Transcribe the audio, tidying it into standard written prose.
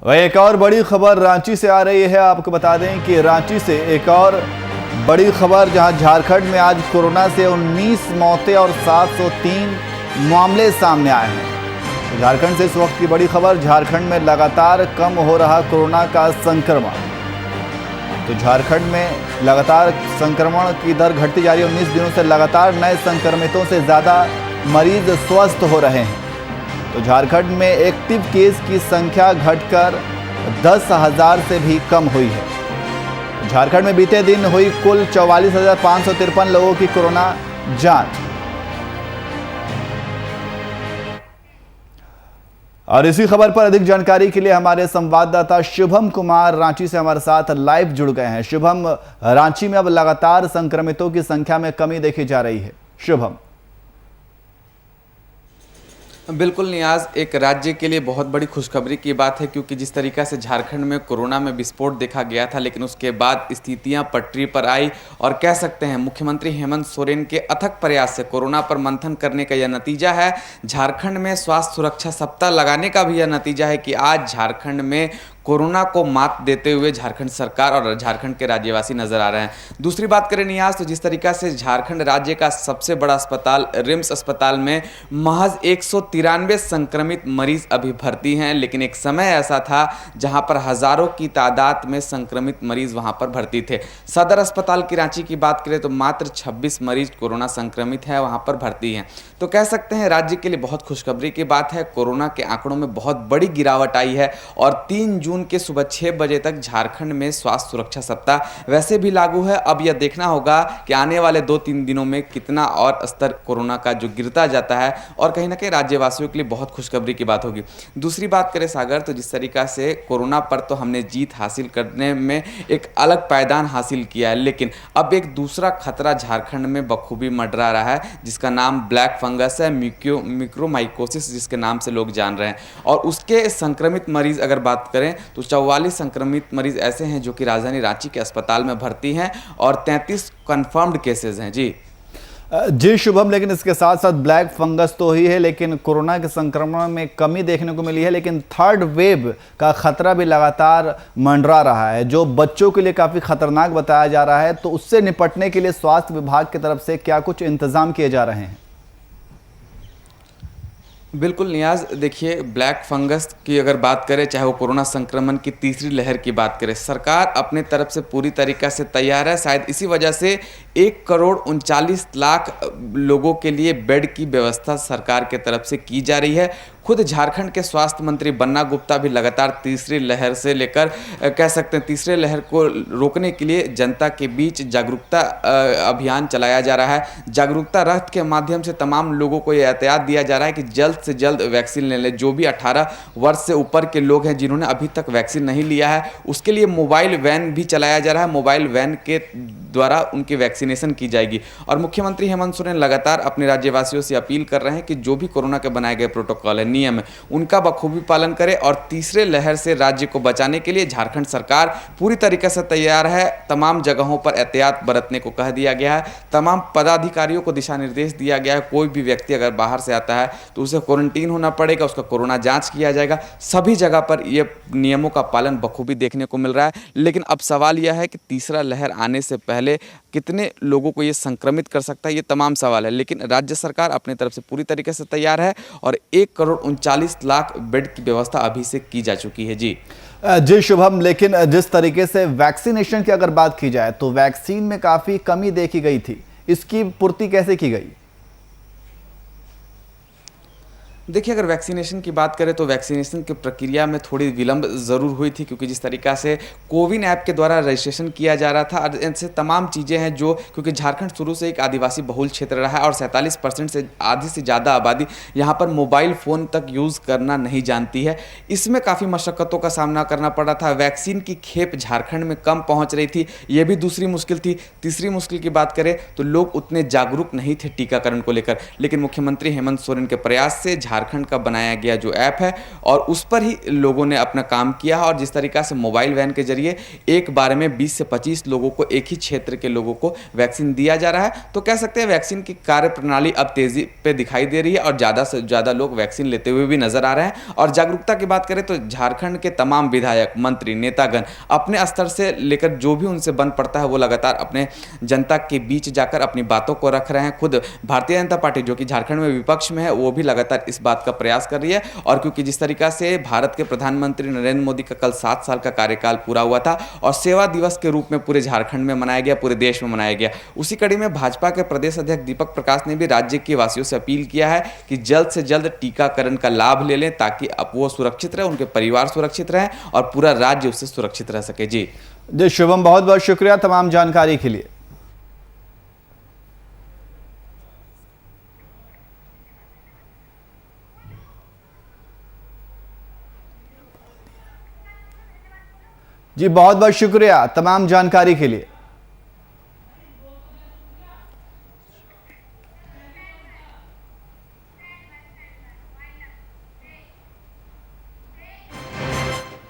वही एक और बड़ी खबर रांची से आ रही है। आपको बता दें कि रांची से एक और बड़ी खबर, जहां झारखंड में आज कोरोना से 19 मौतें और 703 मामले सामने आए हैं। झारखंड से इस वक्त की बड़ी खबर, झारखंड में लगातार कम हो रहा कोरोना का संक्रमण। तो झारखंड में लगातार संक्रमण की दर घटती जा रही है। 19 दिनों से लगातार नए संक्रमितों से ज़्यादा मरीज स्वस्थ हो रहे हैं। तो झारखंड में एक्टिव केस की संख्या घटकर 10,000 से भी कम हुई है। झारखंड में बीते दिन हुई कुल 44,553 लोगों की कोरोना जांच। और इसी खबर पर अधिक जानकारी के लिए हमारे संवाददाता शुभम कुमार रांची से हमारे साथ लाइव जुड़ गए हैं। शुभम, रांची में अब लगातार संक्रमितों की संख्या में कमी देखी जा रही है। शुभम। बिल्कुल नियाज, एक राज्य के लिए बहुत बड़ी खुशखबरी की बात है, क्योंकि जिस तरीका से झारखंड में कोरोना में विस्फोट देखा गया था, लेकिन उसके बाद स्थितियां पटरी पर आई और कह सकते हैं मुख्यमंत्री हेमंत सोरेन के अथक प्रयास से कोरोना पर मंथन करने का यह नतीजा है। झारखंड में स्वास्थ्य सुरक्षा सप्ताह लगाने का भी यह नतीजा है कि आज झारखंड में कोरोना को मात देते हुए झारखंड सरकार और झारखंड के राज्यवासी नजर आ रहे हैं। दूसरी बात करें नियाज, तो जिस तरीका से झारखंड राज्य का सबसे बड़ा अस्पताल रिम्स अस्पताल में महज 193 संक्रमित मरीज अभी भर्ती हैं, लेकिन एक समय ऐसा था जहां पर हजारों की तादाद में संक्रमित मरीज वहां पर भर्ती थे। सदर अस्पताल की रांची की बात करें तो मात्र 26 मरीज कोरोना संक्रमित है वहां पर भर्ती हैं। तो कह सकते हैं राज्य के लिए बहुत खुशखबरी की बात है। कोरोना के आंकड़ों में बहुत बड़ी गिरावट आई है और 3 जून के सुबह 6 बजे तक झारखंड में स्वास्थ्य सुरक्षा सप्ताह वैसे भी लागू है। अब यह देखना होगा कि आने वाले 2-3 दिनों में कितना और स्तर कोरोना का जो गिरता जाता है, और कहीं ना कहीं राज्यवासियों के लिए बहुत खुशखबरी की बात होगी। दूसरी बात करें सागर, तो जिस तरीका से कोरोना पर तो हमने जीत हासिल करने में एक अलग पायदान हासिल किया है, लेकिन अब एक दूसरा खतरा झारखंड में बखूबी मंडरा रहा है, जिसका नाम ब्लैक फंगस है, म्यूकोरमाइकोसिस जिसके नाम से लोग जान रहे हैं। और उसके संक्रमित मरीज अगर बात करें तो 44 संक्रमित मरीज ऐसे हैं जो कि राजधानी रांची के अस्पताल में भर्ती हैं और 33 कंफर्म्ड केसेस हैं। जी शुभम, लेकिन इसके साथ साथ ब्लैक फंगस तो ही है, लेकिन कोरोना के संक्रमण में कमी देखने को मिली है, लेकिन थर्ड वेव का खतरा भी लगातार मंडरा रहा है, जो बच्चों के लिए काफ़ी खतरनाक बताया जा रहा है। तो उससे निपटने के लिए स्वास्थ्य विभाग की तरफ से क्या कुछ इंतजाम किए जा रहे हैं? बिल्कुल नियाज, देखिए ब्लैक फंगस की अगर बात करें, चाहे वो कोरोना संक्रमण की तीसरी लहर की बात करें, सरकार अपने तरफ से पूरी तरीक़ा से तैयार है। शायद इसी वजह से 1,39,00,000 लोगों के लिए बेड की व्यवस्था सरकार के तरफ से की जा रही है। खुद झारखंड के स्वास्थ्य मंत्री बन्ना गुप्ता भी लगातार तीसरी लहर से लेकर कह सकते हैं तीसरे लहर को रोकने के लिए जनता के बीच जागरूकता अभियान चलाया जा रहा है। जागरूकता रथ के माध्यम से तमाम लोगों को यह एहतियात दिया जा रहा है कि जल्द से जल्द वैक्सीन ले लें। जो भी 18 वर्ष से ऊपर के लोग हैं जिन्होंने अभी तक वैक्सीन नहीं लिया है, उसके लिए मोबाइल वैन भी चलाया जा रहा है। मोबाइल वैन के द्वारा उनकी वैक्सीनेशन की जाएगी। और मुख्यमंत्री हेमंत सोरेन लगातार अपने राज्यवासियों से अपील कर रहे हैं कि जो भी कोरोना के बनाए गए प्रोटोकॉल है, नियम है, उनका बखूबी पालन करें। और तीसरे लहर से राज्य को बचाने के लिए झारखंड सरकार पूरी तरीके से तैयार है। तमाम जगहों पर एहतियात बरतने को कह दिया गया है। तमाम पदाधिकारियों को दिशा निर्देश दिया गया है। कोई भी व्यक्ति अगर बाहर से आता है तो उसे क्वारंटीन होना पड़ेगा, उसका कोरोना जांच किया जाएगा। सभी जगह पर ये नियमों का पालन बखूबी देखने को मिल रहा है। लेकिन अब सवाल यह है कि तीसरा लहर आने से पहले कितने लोगों को ये संक्रमित कर सकता है, ये तमाम सवाल है। लेकिन राज्य सरकार अपनी तरफ से पूरी तरीके से तैयार है और 1,39,00,000 बेड की व्यवस्था अभी से की जा चुकी है। जी शुभम, लेकिन जिस तरीके से वैक्सीनेशन की अगर बात की जाए तो वैक्सीन में काफी कमी देखी गई थी, इसकी पूर्ति कैसे की गई? देखिए, अगर वैक्सीनेशन की बात करें तो वैक्सीनेशन की प्रक्रिया में थोड़ी विलंब ज़रूर हुई थी, क्योंकि जिस तरीका से कोविन ऐप के द्वारा रजिस्ट्रेशन किया जा रहा था, ऐसे तमाम चीज़ें हैं जो, क्योंकि झारखंड शुरू से एक आदिवासी बहुल क्षेत्र रहा है और 47% से आधी से ज़्यादा आबादी यहाँ पर मोबाइल फ़ोन तक यूज़ करना नहीं जानती है। इसमें काफ़ी मशक्क़तों का सामना करना पड़ा था। वैक्सीन की खेप झारखंड में कम पहुँच रही थी, ये भी दूसरी मुश्किल थी। तीसरी मुश्किल की बात करें तो लोग उतने जागरूक नहीं थे टीकाकरण को लेकर। लेकिन मुख्यमंत्री हेमंत सोरेन के प्रयास से झारखंड का बनाया गया जो ऐप है और उस पर ही लोगों ने अपना काम किया है। और जिस तरीका से मोबाइल वैन के जरिए एक बार में 20 से 25 लोगों को, एक ही क्षेत्र के लोगों को वैक्सीन दिया जा रहा है, तो कह सकते हैं वैक्सीन की कार्य प्रणाली अब तेजी पे दिखाई दे रही है और ज़्यादा से ज़्यादा लोग वैक्सीन लेते हुए भी नजर आ रहे हैं। और जागरूकता की बात करें तो झारखंड के तमाम विधायक, मंत्री, नेतागण अपने स्तर से लेकर जो भी उनसे बन पड़ता है वो लगातार अपने जनता के बीच जाकर अपनी बातों को रख रहे हैं। खुद भारतीय जनता पार्टी जो कि झारखंड में विपक्ष में है वो भी लगातार इस बात का प्रयास कर रही है। और क्योंकि जिस तरीका से भारत के प्रधानमंत्री नरेंद्र मोदी का कल 7 साल का कार्यकाल पूरा हुआ था और सेवा दिवस के रूप में पूरे झारखंड में मनाया गया, पूरे देश में मनाया गया, उसी कड़ी में भाजपा के प्रदेश अध्यक्ष दीपक प्रकाश ने भी राज्य के वासियों से अपील किया है कि जल्द से जल्द टीकाकरण का लाभ ले लें ताकि अब वो सुरक्षित रहे, उनके परिवार सुरक्षित रहें और पूरा राज्य उससे सुरक्षित रह सके। जी शुभम, बहुत बहुत शुक्रिया तमाम जानकारी के लिए। जी बहुत बहुत शुक्रिया तमाम जानकारी के लिए।